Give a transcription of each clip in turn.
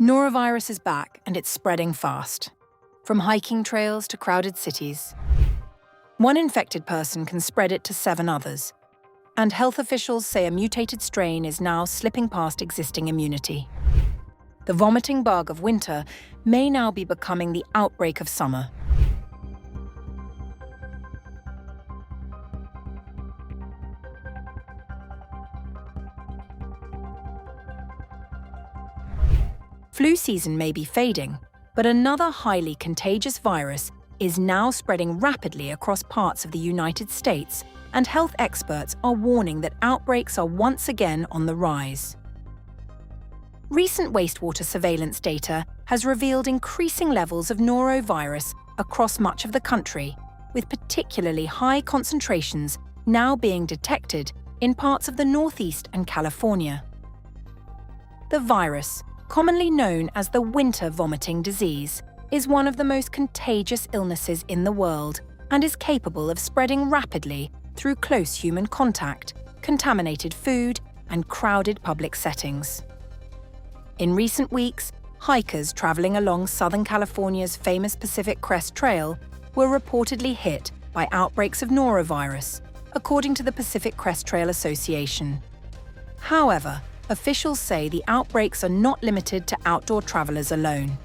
Norovirus is back and it's spreading fast, from hiking trails to crowded cities. One infected person can spread it to 7 others, and health officials say a mutated strain is now slipping past existing immunity. The vomiting bug of winter may now be becoming the outbreak of summer. Flu season may be fading, but another highly contagious virus is now spreading rapidly across parts of the United States, and health experts are warning that outbreaks are once again on the rise. Recent wastewater surveillance data has revealed increasing levels of norovirus across much of the country, with particularly high concentrations now being detected in parts of the Northeast and California. The virus, commonly known as the winter vomiting disease, is one of the most contagious illnesses in the world and is capable of spreading rapidly through close human contact, contaminated food, and crowded public settings. In recent weeks, hikers traveling along Southern California's famous Pacific Crest Trail were reportedly hit by outbreaks of norovirus, according to the Pacific Crest Trail Association. However, officials say the outbreaks are not limited to outdoor travelers alone.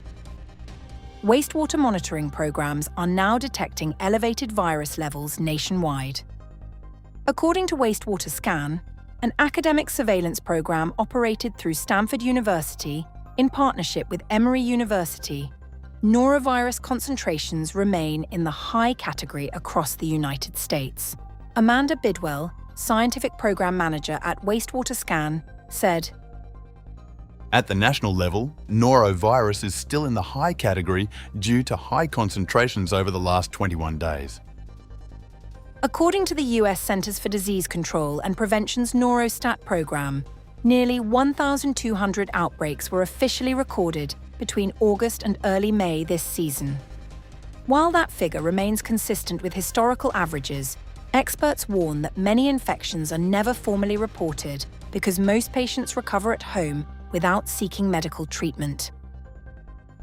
Wastewater monitoring programs are now detecting elevated virus levels nationwide. According to Wastewater Scan, an academic surveillance program operated through Stanford University in partnership with Emory University, norovirus concentrations remain in the high category across the United States. Amanda Bidwell, scientific program manager at Wastewater Scan, said, "At the national level, norovirus is still in the high category due to high concentrations over the last 21 days. According to the US Centers for Disease Control and Prevention's Norostat program, nearly 1,200 outbreaks were officially recorded between August and early May this season. While that figure remains consistent with historical averages, experts warn that many infections are never formally reported because most patients recover at home without seeking medical treatment.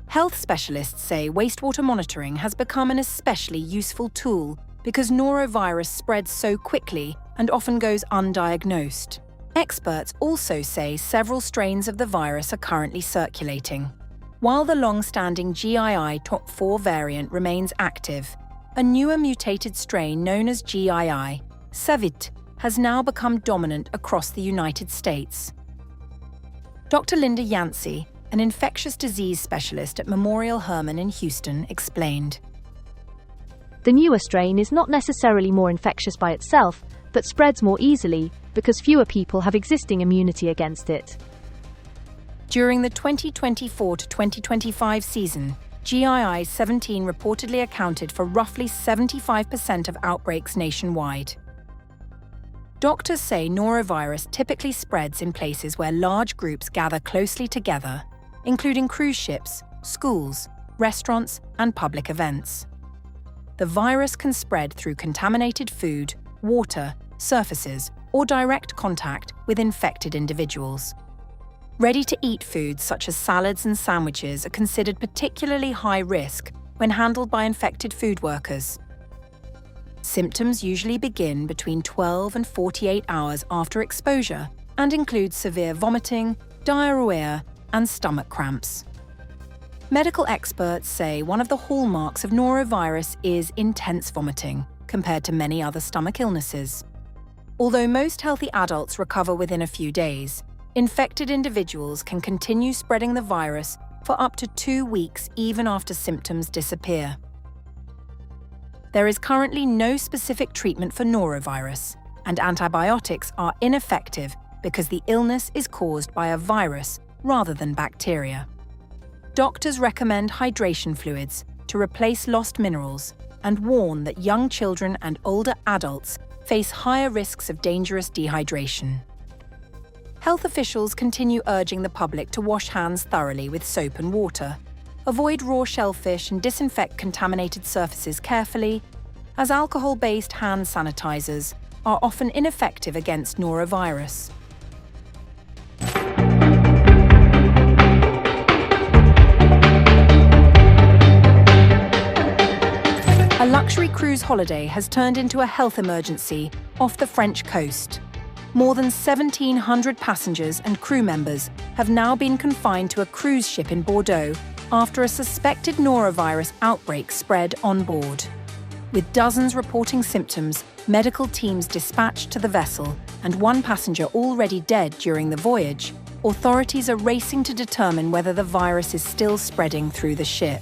Health specialists say wastewater monitoring has become an especially useful tool because norovirus spreads so quickly and often goes undiagnosed. Experts also say several strains of the virus are currently circulating. While the long-standing GII top 4 variant remains active, a newer mutated strain known as GII, Savit, has now become dominant across the United States. Dr. Linda Yancey, an infectious disease specialist at Memorial Hermann in Houston, explained, "The newer strain is not necessarily more infectious by itself, but spreads more easily because fewer people have existing immunity against it." During the 2024 to 2025 season, GII 17 reportedly accounted for roughly 75% of outbreaks nationwide. Doctors say norovirus typically spreads in places where large groups gather closely together, including cruise ships, schools, restaurants, and public events. The virus can spread through contaminated food, water, surfaces, or direct contact with infected individuals. Ready-to-eat foods such as salads and sandwiches are considered particularly high risk when handled by infected food workers. Symptoms usually begin between 12 and 48 hours after exposure and include severe vomiting, diarrhoea, and stomach cramps. Medical experts say one of the hallmarks of norovirus is intense vomiting, compared to many other stomach illnesses. Although most healthy adults recover within a few days, infected individuals can continue spreading the virus for up to 2 weeks even after symptoms disappear. There is currently no specific treatment for norovirus, and antibiotics are ineffective because the illness is caused by a virus rather than bacteria. Doctors recommend hydration fluids to replace lost minerals and warn that young children and older adults face higher risks of dangerous dehydration. Health officials continue urging the public to wash hands thoroughly with soap and water, avoid raw shellfish and disinfect contaminated surfaces carefully, as alcohol-based hand sanitizers are often ineffective against norovirus. holiday has turned into a health emergency off the French coast. More than 1,700 passengers and crew members have now been confined to a cruise ship in Bordeaux after a suspected norovirus outbreak spread on board. With dozens reporting symptoms, medical teams dispatched to the vessel, and one passenger already dead during the voyage, authorities are racing to determine whether the virus is still spreading through the ship.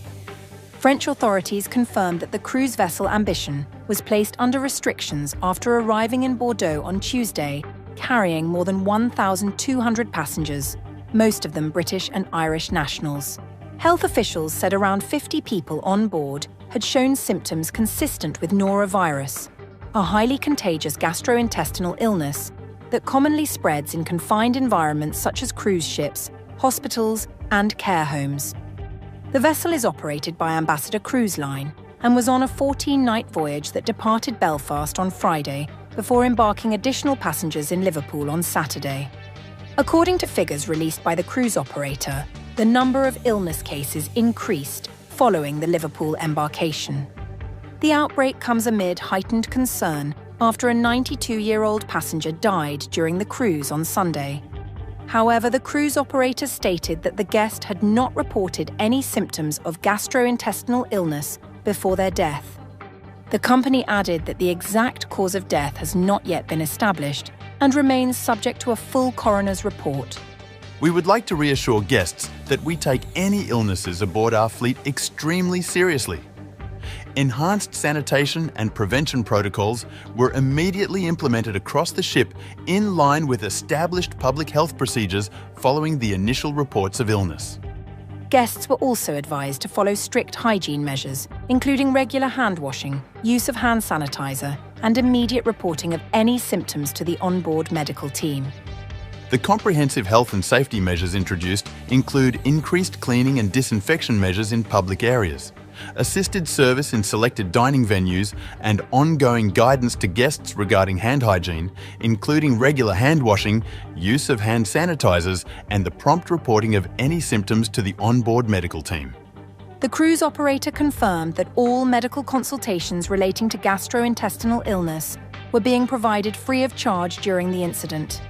French authorities confirmed that the cruise vessel Ambition was placed under restrictions after arriving in Bordeaux on Tuesday, carrying more than 1,200 passengers, most of them British and Irish nationals. Health officials said around 50 people on board had shown symptoms consistent with norovirus, a highly contagious gastrointestinal illness that commonly spreads in confined environments such as cruise ships, hospitals, and care homes. The vessel is operated by Ambassador Cruise Line and was on a 14-night voyage that departed Belfast on Friday before embarking additional passengers in Liverpool on Saturday. According to figures released by the cruise operator, the number of illness cases increased following the Liverpool embarkation. The outbreak comes amid heightened concern after a 92-year-old passenger died during the cruise on Sunday. However, the cruise operator stated that the guest had not reported any symptoms of gastrointestinal illness before their death. The company added that the exact cause of death has not yet been established and remains subject to a full coroner's report. We would like to reassure guests that we take any illnesses aboard our fleet extremely seriously. Enhanced sanitation and prevention protocols were immediately implemented across the ship in line with established public health procedures following the initial reports of illness. Guests were also advised to follow strict hygiene measures, including regular hand washing, use of hand sanitizer, and immediate reporting of any symptoms to the onboard medical team. The comprehensive health and safety measures introduced include increased cleaning and disinfection measures in public areas, assisted service in selected dining venues, and ongoing guidance to guests regarding hand hygiene, including regular hand washing, use of hand sanitizers, and the prompt reporting of any symptoms to the onboard medical team. The cruise operator confirmed that all medical consultations relating to gastrointestinal illness were being provided free of charge during the incident.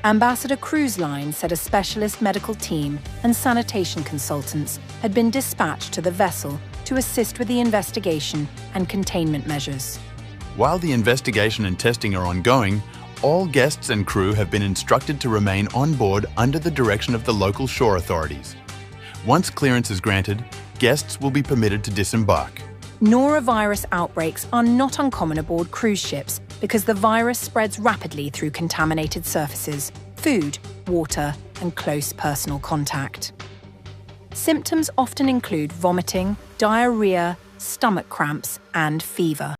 Ambassador Cruise Line said a specialist medical team and sanitation consultants had been dispatched to the vessel to assist with the investigation and containment measures. While the investigation and testing are ongoing, all guests and crew have been instructed to remain on board under the direction of the local shore authorities. Once clearance is granted, guests will be permitted to disembark. Norovirus outbreaks are not uncommon aboard cruise ships because the virus spreads rapidly through contaminated surfaces, food, water, and close personal contact. Symptoms often include vomiting, diarrhoea, stomach cramps, and fever.